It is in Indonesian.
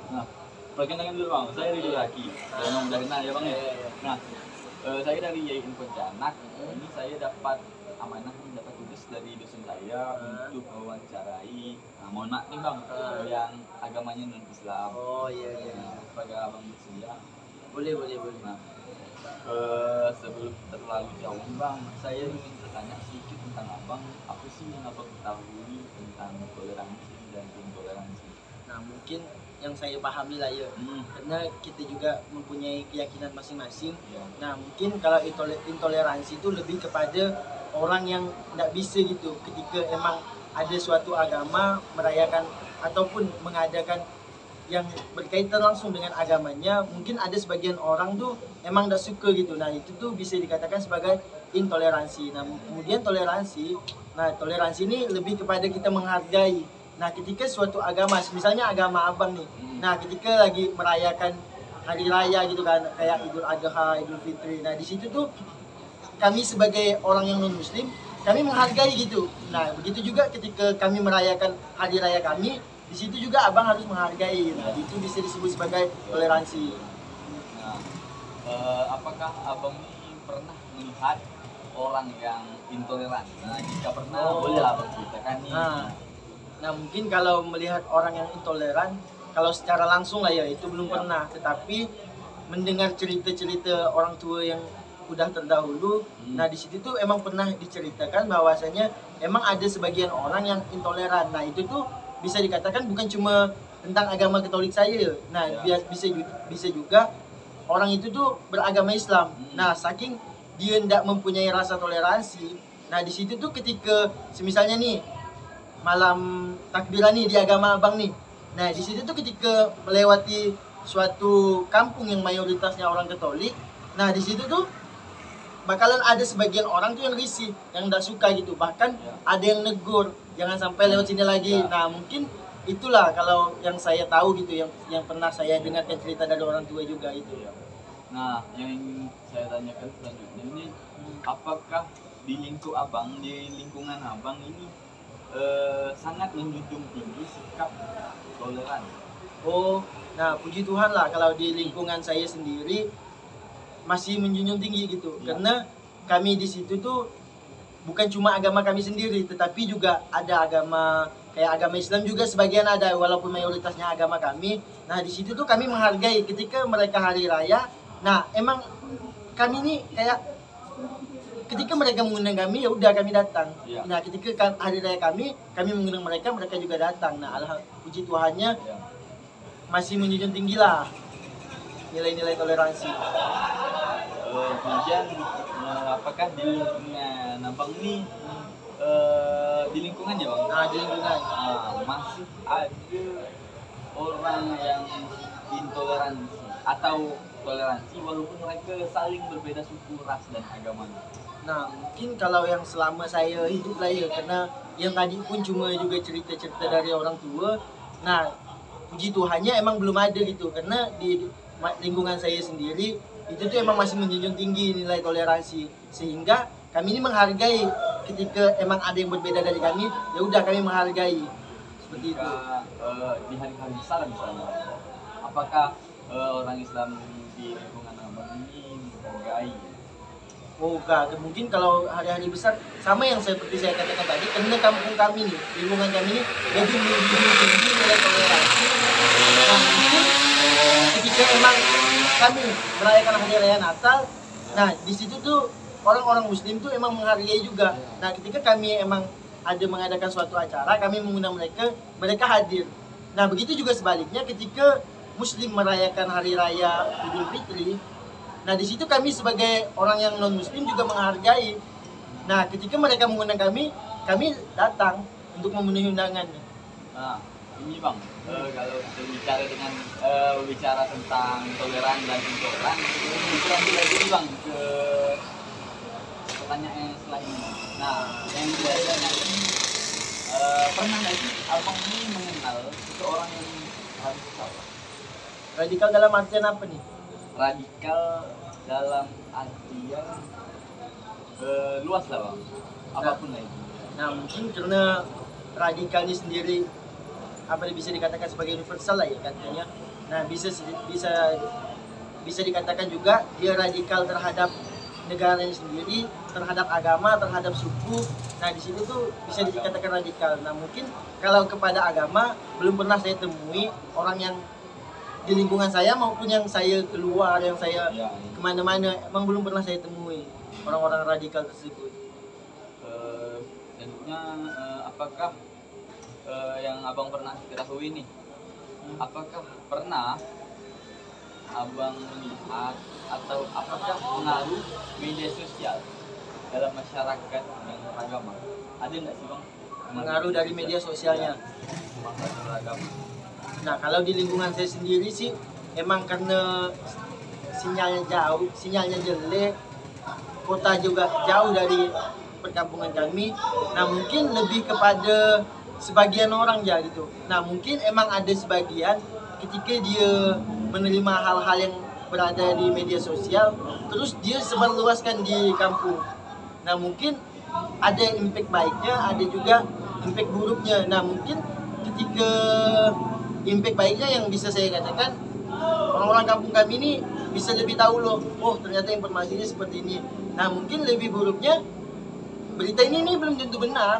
Nah, perkenalkan dulu bang, saya Ridho Haki. Yang dari mana ya bang ya? Nah, saya dari YIN Pontianak. Ini saya dapat amanah, dapat tugas dari dosen saya untuk mewawancarai. Nah, mohon maaf nih bang, yang agamanya non Islam. Oh iya iya. Nah, sebagai abang bersedia. Boleh boleh boleh. Nah, sebelum terlalu jauh bang, saya ingin bertanya sedikit tentang abang. Apa sih yang abang ketahui tentang toleransi dan intoleransi? Nah mungkin yang saya pahami lah ya, karena kita juga mempunyai keyakinan masing-masing. Ya. Nah mungkin kalau intoleransi itu lebih kepada orang yang tidak bisa gitu ketika emang ada suatu agama merayakan ataupun mengadakan yang berkaitan langsung dengan agamanya, mungkin ada sebagian orang tuh emang tidak suka gitu. Nah itu tuh bisa dikatakan sebagai intoleransi. Nah kemudian toleransi ini lebih kepada kita menghargai. Nah ketika suatu agama, misalnya agama abang nih, nah ketika lagi merayakan hari raya gitu kan, kayak Idul Adha, Idul Fitri, nah di situ tuh kami sebagai orang yang non muslim, kami menghargai gitu. Nah begitu juga ketika kami merayakan hari raya kami, di situ juga abang harus menghargai. Nah itu bisa disebut sebagai toleransi. Nah, apakah abang ini pernah melihat orang yang intoleran? Nah, jika pernah, boleh lah abang ceritakan nih. Nah mungkin kalau melihat orang yang intoleran, kalau secara langsung lah ya itu belum pernah. Tetapi mendengar cerita-cerita orang tua yang udah terdahulu, nah di situ tuh emang pernah diceritakan bahwasanya emang ada sebagian orang yang intoleran. Nah itu tuh bisa dikatakan bukan cuma tentang agama Katolik saya. Nah bisa juga orang itu tuh beragama Islam. Nah saking dia tidak mempunyai rasa toleransi, nah di situ tuh ketika semisalnya nih malam takbiran nih di agama abang nih, nah di situ tuh ketika melewati suatu kampung yang mayoritasnya orang Katolik, nah di situ tuh bakalan ada sebagian orang tuh yang risih, yang tidak suka gitu, bahkan ada yang negur jangan sampai lewat sini lagi. Nah mungkin itulah kalau yang saya tahu gitu, yang pernah saya dengarkan cerita dari orang tua juga itu. Nah, yang ingin saya tanyakan selanjutnya ini, apakah di lingkungan abang ini sangat menjunjung tinggi sikap toleran? Oh, nah puji Tuhan lah kalau di lingkungan saya sendiri masih menjunjung tinggi gitu, karena kami di situ tuh bukan cuma agama kami sendiri, tetapi juga ada agama kayak agama Islam juga sebagian ada, walaupun mayoritasnya agama kami. Nah di situ tuh kami menghargai ketika mereka hari raya. Nah emang kami ini kayak ketika mereka mengundang kami ya udah kami datang. Nah ketika hari raya kami mengundang mereka, mereka juga datang. Nah puji Tuhannya masih menjunjung tinggi lah nilai-nilai toleransi. Kemudian apakah di lingkungan abang ini di lingkungan ya bang? Nah di lingkungan masih ada orang yang intoleransi atau toleransi walaupun mereka saling berbeda suku, ras dan agamanya? Nah mungkin kalau yang selama saya hidup lah ya, karena yang tadi pun cuma juga cerita-cerita dari orang tua. Nah puji Tuhannya emang belum ada gitu, karena di lingkungan saya sendiri itu tuh emang masih menjunjung tinggi nilai toleransi, sehingga kami ini menghargai ketika emang ada yang berbeda dari kami, ya udah kami menghargai seperti itu. Di hari-hari besar misalnya, apakah orang Islam di lingkungan abang ini menghargai? Oh enggak, mungkin kalau hari-hari besar sama yang seperti saya katakan tadi, karena kampung kami nih, lingkungan kami ini lebih menjunjung tinggi nilai toleransi. Nah mungkin ketika emang kami merayakan hari raya Natal, nah di situ tuh orang-orang Muslim tuh emang menghargai juga. Nah ketika kami emang ada mengadakan suatu acara, kami mengundang mereka, mereka hadir. Nah begitu juga sebaliknya ketika Muslim merayakan hari raya Idul Fitri, nah di situ kami sebagai orang yang non Muslim juga menghargai. Nah ketika mereka mengundang kami datang untuk memenuhi undangan. Nah, ini bang, kalau kita bicara tentang toleran dan intoleran, kita lanjut lagi nih bang ke pertanyaan yang selanjutnya. Nah, yang biasanya ini pernah nggak sih abang ini mengenal seseorang yang radikal? Radikal dalam artian apa nih? Radikal dalam artian luas lah bang, apapun lah itu. Nah mungkin karena radikal ini sendiri apa bisa dikatakan sebagai universal lah ya katanya. Nah, bisa dikatakan juga dia radikal terhadap negaranya sendiri, terhadap agama, terhadap suku. Nah, di situ tuh bisa dikatakan radikal. Nah, mungkin kalau kepada agama belum pernah saya temui orang yang di lingkungan saya maupun yang saya keluar, yang saya kemana-mana, emang belum pernah saya temui orang-orang radikal tersebut. Selanjutnya, apakah yang abang pernah ketahui nih, apakah pernah abang melihat atau apakah pengaruh media sosial dalam masyarakat yang beragama? Ada nggak sih bang Pengaruh dari media sosialnya? masyarakat beragama? Nah, kalau di lingkungan saya sendiri sih emang karena sinyalnya jelek, kota juga jauh dari perkampungan kami. Nah, mungkin lebih kepada sebagian orang ya gitu. Nah, mungkin emang ada sebagian ketika dia menerima hal-hal yang berada di media sosial, terus dia sebarluaskan di kampung. Nah, mungkin ada impact baiknya, ada juga impact buruknya. Nah, mungkin ketika impact baiknya yang bisa saya katakan, orang-orang kampung kami ini bisa lebih tahu loh, oh ternyata informasinya seperti ini. Nah, mungkin lebih buruknya berita ini belum tentu benar.